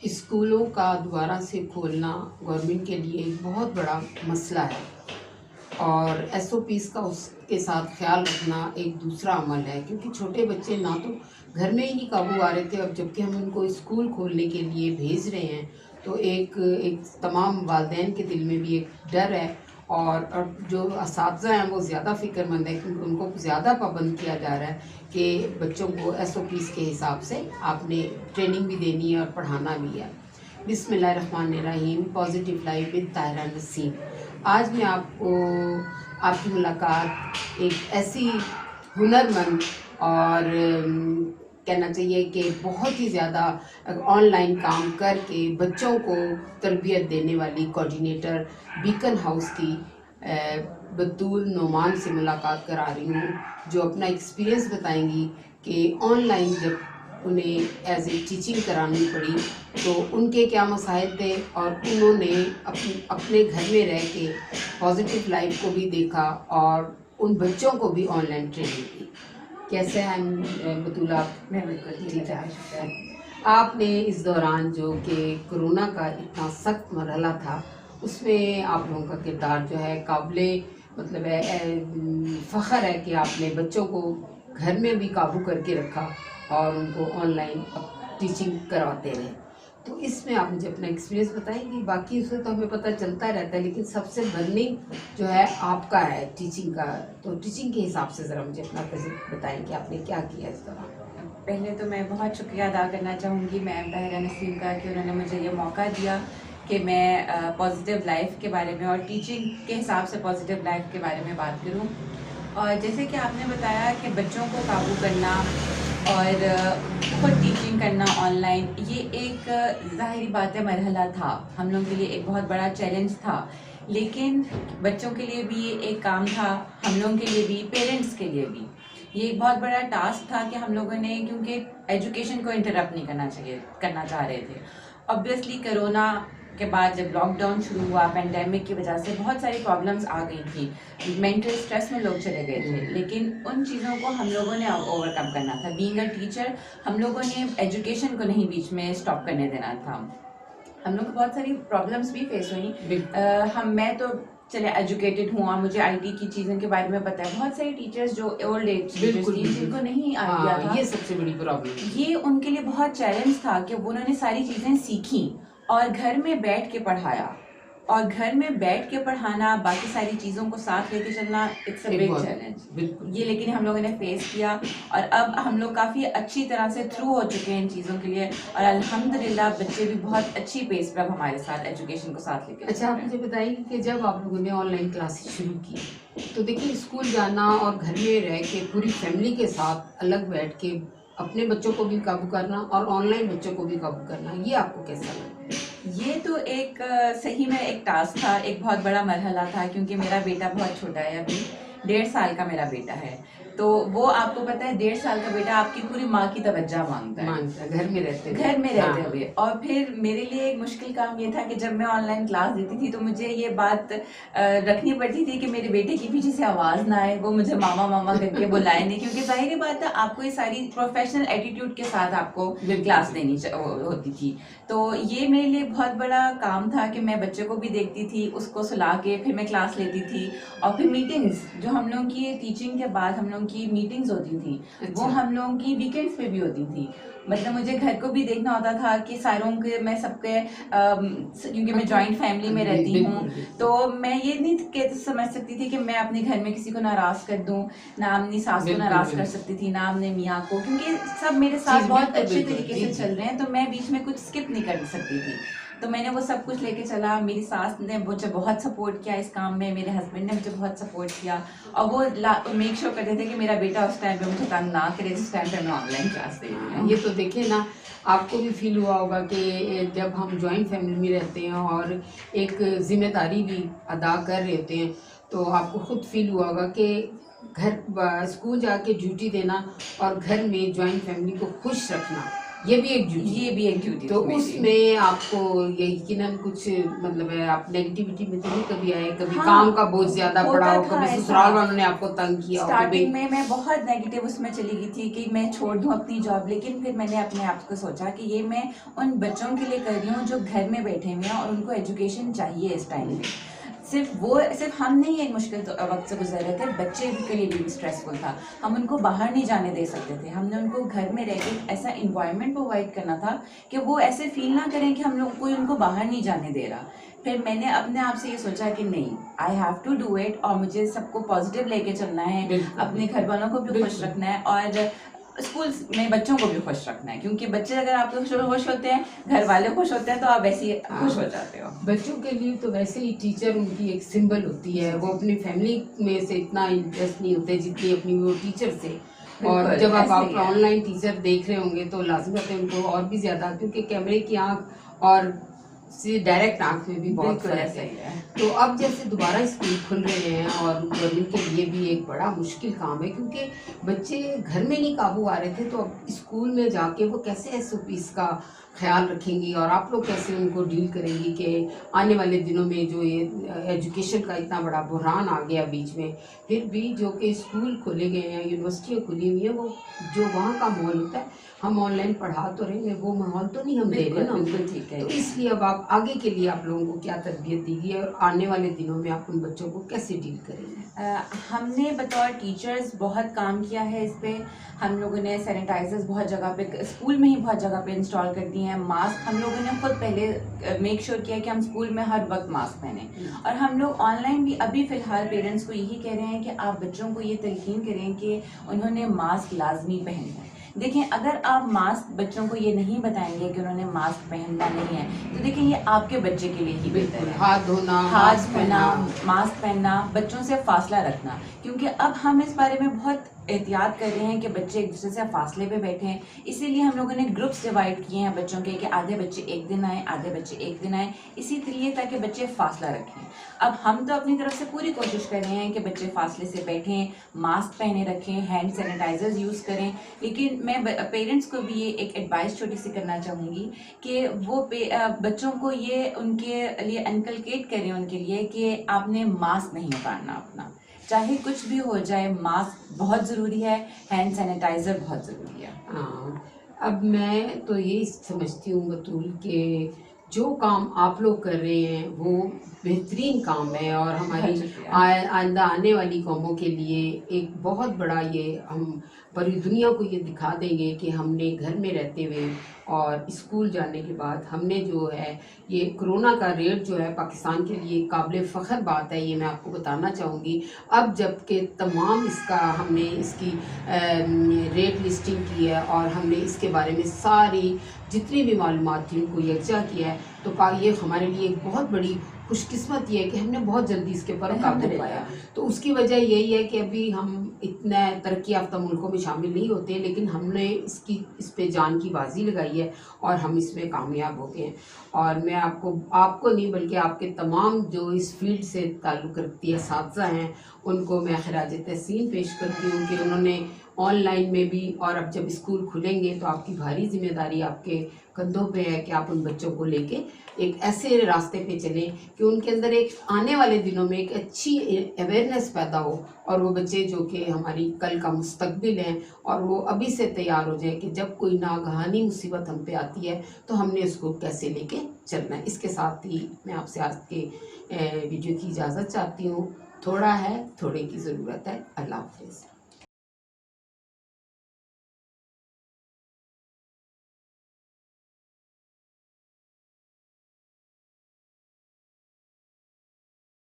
स्कूलों का दोबारा से खोलना गवर्नमेंट के लिए एक बहुत बड़ा मसला है और एसओपीज़ का उसके साथ ख्याल रखना एक दूसरा अमल है, क्योंकि छोटे बच्चे ना तो घर में ही नहीं काबू आ रहे थे और जबकि हम उनको स्कूल खोलने के लिए भेज रहे हैं तो एक एक तमाम वालिदैन के दिल में भी एक डर है और जो असातिज़ा हैं वो ज़्यादा फ़िक्रमंद है क्योंकि उनको ज़्यादा पाबंद किया जा रहा है कि बच्चों को एसओपीज़ के हिसाब से आपने ट्रेनिंग भी देनी है और पढ़ाना भी है। बिस्मिल्लाहिर्रहमानिर्रहीम। Positive life with Tahira Naseem. आज मैं आपको आपकी मुलाकात एक ऐसी हुनरमंद और कहना चाहिए कि बहुत ही ज़्यादा ऑनलाइन काम करके बच्चों को तरबियत देने वाली कोऑर्डिनेटर बीकन हाउस की बतूल नोमान से मुलाकात करा रही हूँ, जो अपना एक्सपीरियंस बताएंगी कि ऑनलाइन जब उन्हें एज ए टीचिंग करानी पड़ी तो उनके क्या मसाइल थे और उन्होंने अपने घर में रह के पॉजिटिव लाइफ को भी देखा और उन बच्चों को भी ऑनलाइन ट्रेनिंग दी। कैसे हैं बतूल आप? मैं बिल्कुल ठीक है। आपने इस दौरान जो कि कोरोना का इतना सख्त मरहला था उसमें आप लोगों का किरदार जो है काबिले मतलब फ़ख्र है कि आपने बच्चों को घर में भी काबू करके रखा और उनको ऑनलाइन टीचिंग करवाते रहे। तो इसमें आप मुझे अपना एक्सपीरियंस बताएंगी। बाकी उससे तो हमें पता चलता रहता है, लेकिन सबसे बर्निंग जो है आपका है टीचिंग का। तो टीचिंग के हिसाब से ज़रा मुझे अपना बताएं कि आपने क्या किया इस दौरान। पहले तो मैं बहुत शुक्रिया अदा करना चाहूँगी मैम ताहिरा नसीम का कि उन्होंने मुझे ये मौका दिया कि मैं पॉजिटिव लाइफ के बारे में और टीचिंग के हिसाब से पॉजिटिव लाइफ के बारे में बात करूँ। और जैसे कि आपने बताया कि बच्चों को काबू करना और खुद टीचिंग करना ऑनलाइन, ये एक ज़ाहिरी बात है मरहला था, हम लोगों के लिए एक बहुत बड़ा चैलेंज था। लेकिन बच्चों के लिए भी ये एक काम था, हम लोगों के लिए भी, पेरेंट्स के लिए भी ये एक बहुत बड़ा टास्क था कि हम लोगों ने, क्योंकि एजुकेशन को इंटरप्ट नहीं करना चाह रहे थे। ऑब्वियसली कोरोना के बाद जब लॉकडाउन शुरू हुआ, पेंडेमिक की वजह से बहुत सारी प्रॉब्लम्स आ गई थी, मेंटल स्ट्रेस में लोग चले गए थे, लेकिन उन चीज़ों को हम लोगों ने ओवरकम करना था। बीइंग अ टीचर हम लोगों ने एजुकेशन को नहीं बीच में स्टॉप करने देना था। हम लोग को बहुत सारी प्रॉब्लम्स भी फेस हुई। मैं तो चले एजुकेटेड हुआ, मुझे आईटी की चीज़ों के बारे में पता है। बहुत सारे टीचर्स जो ओल्ड एज टीचर्स थी जिनको नहीं आइडिया था, ये सबसे बड़ी प्रॉब्लम, ये उनके लिए बहुत चैलेंज था कि उन्होंने सारी चीज़ें सीखी और घर में बैठ के पढ़ाया, और घर में बैठ के पढ़ाना, बाकी सारी चीज़ों को साथ लेके चलना, इट्स अ बिग चैलेंज ये। लेकिन हम लोगों ने फेस किया और अब हम लोग काफ़ी अच्छी तरह से थ्रू हो चुके हैं इन चीज़ों के लिए, और अल्हम्दुलिल्लाह बच्चे भी बहुत अच्छी पेस पर अब हमारे साथ एजुकेशन को साथ लेके। अच्छा, आप मुझे बताइए कि जब आप लोगों ने ऑनलाइन क्लासेस शुरू की तो देखिए स्कूल जाना और घर में रह के पूरी फैमिली के साथ अलग बैठ के अपने बच्चों को भी काबू करना और ऑनलाइन बच्चों को भी काबू करना, ये आपको कैसा लगा? ये तो एक सही में एक टास्क था, एक बहुत बड़ा मरहला था, क्योंकि मेरा बेटा बहुत छोटा है, अभी 1.5 साल का मेरा बेटा है। तो वो आपको पता है 1.5 साल का बेटा आपकी पूरी माँ की तवज्जो मांगता है घर में रहते हुए। और फिर मेरे लिए एक मुश्किल काम ये था कि जब मैं ऑनलाइन क्लास देती थी तो मुझे ये बात रखनी पड़ती थी कि मेरे बेटे के पीछे से आवाज़ ना आए, वो मुझे मामा मामा करके बुलाए नहीं, क्योंकि जाहिर बात है आपको ये सारी प्रोफेशनल एटीट्यूड के साथ आपको क्लास देनी होती थी। तो ये मेरे लिए बहुत बड़ा काम था कि मैं बच्चे को भी देखती थी, उसको सुला के फिर मैं क्लास लेती थी, और फिर मीटिंग्स जो हम लोगों की टीचिंग के बाद हम लोगों की मीटिंग्स होती थी, वो हम लोगों की वीकेंड्स पे भी होती थी। मतलब मुझे घर को भी देखना होता था कि सारों के, मैं सबके, क्योंकि मैं जॉइंट फैमिली में रहती हूँ, तो मैं ये नहीं समझ सकती थी कि मैं अपने घर में किसी को नाराज़ कर दूँ, ना अपनी सास को नाराज़ कर सकती थी, ना अपने मियाँ को, क्योंकि सब मेरे साथ बहुत अच्छे तरीके से चल रहे हैं, तो मैं बीच में कुछ स्किप नहीं कर सकती थी। तो मैंने वो सब कुछ लेके चला। मेरी सास ने मुझे बहुत सपोर्ट किया इस काम में, मेरे हस्बैंड ने मुझे बहुत सपोर्ट किया, और वो मेक श्योर करते थे कि मेरा बेटा उस टाइम पे मुझे तंग ना करे जिस टाइम पे मैं ऑनलाइन क्लास दे रही हूँ। ये तो देखिए ना, आपको भी फील हुआ होगा कि जब हम जॉइंट फैमिली में रहते हैं और एक जिम्मेदारी भी अदा कर रहे होते हैं तो आपको खुद फील हुआ होगा कि घर स्कूल जाके ड्यूटी देना और घर में जॉइंट फैमिली को खुश रखना ये भी एक ड्यूटी, ये भी एक ड्यूटी तो उसमें आपको ये यकीनन कुछ मतलब है, आप नेगेटिविटी में तो नहीं कभी आए, कभी हाँ, काम का बोझ ज्यादा पड़ा हो, कभी ऐसा। ससुराल वालों ने आपको तंग किया हो? स्टार्टिंग में मैं बहुत नेगेटिव उसमें चली गई थी कि मैं छोड़ दूं अपनी जॉब, लेकिन फिर मैंने अपने आप को सोचा कि ये मैं उन बच्चों के लिए कर रही हूँ जो घर में बैठे हुए हैं और उनको एजुकेशन चाहिए इस टाइम में। सिर्फ हम नहीं एक मुश्किल वक्त से गुजर रहे थे, बच्चे के लिए भी स्ट्रेसफुल था। हम उनको बाहर नहीं जाने दे सकते थे, हमने उनको घर में रह के ऐसा इन्वायरमेंट प्रोवाइड करना था कि वो ऐसे फील ना करें कि हम लोग कोई उनको बाहर नहीं जाने दे रहा। फिर मैंने अपने आप से ये सोचा कि नहीं, I have to do it, और मुझे सबको पॉजिटिव लेके चलना है, अपने घर वालों को भी खुश रखना है और स्कूल में बच्चों को भी खुश रखना है, क्योंकि बच्चे अगर आप लोग खुश होते हैं, घर वाले खुश होते हैं, तो आप वैसे ही खुश हो जाते हो। बच्चों के लिए तो वैसे ही टीचर उनकी एक सिंबल होती है, वो अपनी फैमिली में से इतना इंटरेस्ट नहीं होते जितनी अपनी वो टीचर से। और जब आप ऑनलाइन टीचर देख रहे होंगे तो लाजमी बात है उनको और भी ज्यादा, क्योंकि कैमरे की आंख और डायरेक्ट आंख में भी बहुत फर्क है। तो अब जैसे दोबारा स्कूल खुल रहे हैं और गवर्नमेंट के लिए भी एक बड़ा मुश्किल काम है, क्योंकि बच्चे घर में नहीं काबू आ रहे थे, तो अब स्कूल में जाके वो कैसे एसओपीज का ख्याल रखेंगी और आप लोग कैसे उनको डील करेंगी कि आने वाले दिनों में जो ये एजुकेशन का इतना बड़ा बुहरान आ गया बीच में, फिर भी जो कि स्कूल खोले गए हैं, यूनिवर्सिटियाँ खुली हुई हैं, वो जो वहाँ का माहौल होता है, हम ऑनलाइन पढ़ा तो रहे हैं, वो माहौल तो नहीं हम दे रहे ना। बिल्कुल ठीक है। तो इसलिए अब आप आगे के लिए आप लोगों को क्या तरबियत देगी और आने वाले दिनों में आप उन बच्चों को कैसे डील करेंगे? हमने बतौर टीचर्स बहुत काम किया है इस पे। हम लोगों ने सैनिटाइजर्स बहुत जगह पे, स्कूल में ही बहुत जगह पे इंस्टॉल कर दिए हैं। मास्क हम लोगों ने खुद पहले मेक श्योर किया कि हम स्कूल में हर वक्त मास्क पहने। और हम लोग ऑनलाइन भी अभी फ़िलहाल पेरेंट्स को यही कह रहे हैं कि आप बच्चों को ये तलकीन करें कि उन्होंने मास्क लाजमी पहनना है। देखिए, अगर आप मास्क बच्चों को ये नहीं बताएंगे कि उन्होंने मास्क पहनना नहीं है, तो देखिए ये आपके बच्चे के लिए ही बेहतर है। हाथ धोना, मास्क पहनना, बच्चों से फासला रखना, क्योंकि अब हम इस बारे में बहुत एहतियात कर रहे हैं कि बच्चे एक दूसरे से फासले पे बैठे हैं। इसीलिए हम लोगों ने ग्रुप्स डिवाइड किए हैं बच्चों के, कि आधे बच्चे एक दिन आए, आधे बच्चे एक दिन आए, इसी लिए ताकि बच्चे फासला रखें। अब हम तो अपनी तरफ से पूरी कोशिश कर रहे हैं कि बच्चे फासले से बैठें, मास्क पहने रखें, हैंड सैनिटाइजर्स यूज़ करें। लेकिन मैं पेरेंट्स को भी ये एक एडवाइस छोटी सी करना चाहूँगी कि वो बच्चों को ये उनके लिए इनकलकेट करें उनके लिए कि आपने मास्क नहीं उतारना अपना, चाहे कुछ भी हो जाए, मास्क बहुत ज़रूरी है, हैंड सैनिटाइज़र बहुत ज़रूरी है। हाँ, अब मैं तो ये समझती हूँ बतूल के जो काम आप लोग कर रहे हैं वो बेहतरीन काम है और हमारी आइंदा आने वाली कौमों के लिए एक बहुत बड़ा ये हम पूरी दुनिया को ये दिखा देंगे कि हमने घर में रहते हुए और स्कूल जाने के बाद हमने जो है ये कोरोना का रेट जो है पाकिस्तान के लिए काबिल फ़ख्र बात है, ये मैं आपको बताना चाहूँगी। अब जबकि तमाम इसका हमने इसकी रेट लिस्टिंग की है और हमने इसके बारे में सारी जितनी भी मालूमात थी उनको यकजा किया है, तो ये हमारे लिए एक बहुत बड़ी खुशकिस्मती है कि हमने बहुत जल्दी इसके ऊपर काबू पाया। तो उसकी वजह यही है कि अभी हम इतने तरक्की याफ्ता मुल्कों में शामिल नहीं होते, लेकिन हमने इस पे जान की बाजी लगाई है और हम इसमें कामयाब हो गए हैं। और मैं आपको नहीं बल्कि आपके तमाम जो इस फील्ड से ताल्लुक़ रखती है असातिज़ा हैं, उनको मैं खिराज तहसीन पेश करती हूँ कि उन्होंने ऑनलाइन में भी, और अब जब स्कूल खुलेंगे तो आपकी भारी जिम्मेदारी आपके कंधों पे है कि आप उन बच्चों को लेके एक ऐसे रास्ते पे चलें कि उनके अंदर एक आने वाले दिनों में एक अच्छी अवेयरनेस पैदा हो और वो बच्चे जो कि हमारी कल का मुस्तकबिल हैं और वो अभी से तैयार हो जाए कि जब कोई नागहानी मुसीबत हम पे आती है तो हमने उसको कैसे लेके चलना है। इसके साथ ही मैं आपसे आज के वीडियो की इजाज़त चाहती हूँ। थोड़ा है, थोड़े की ज़रूरत है। अल्लाह हाफ़िज़।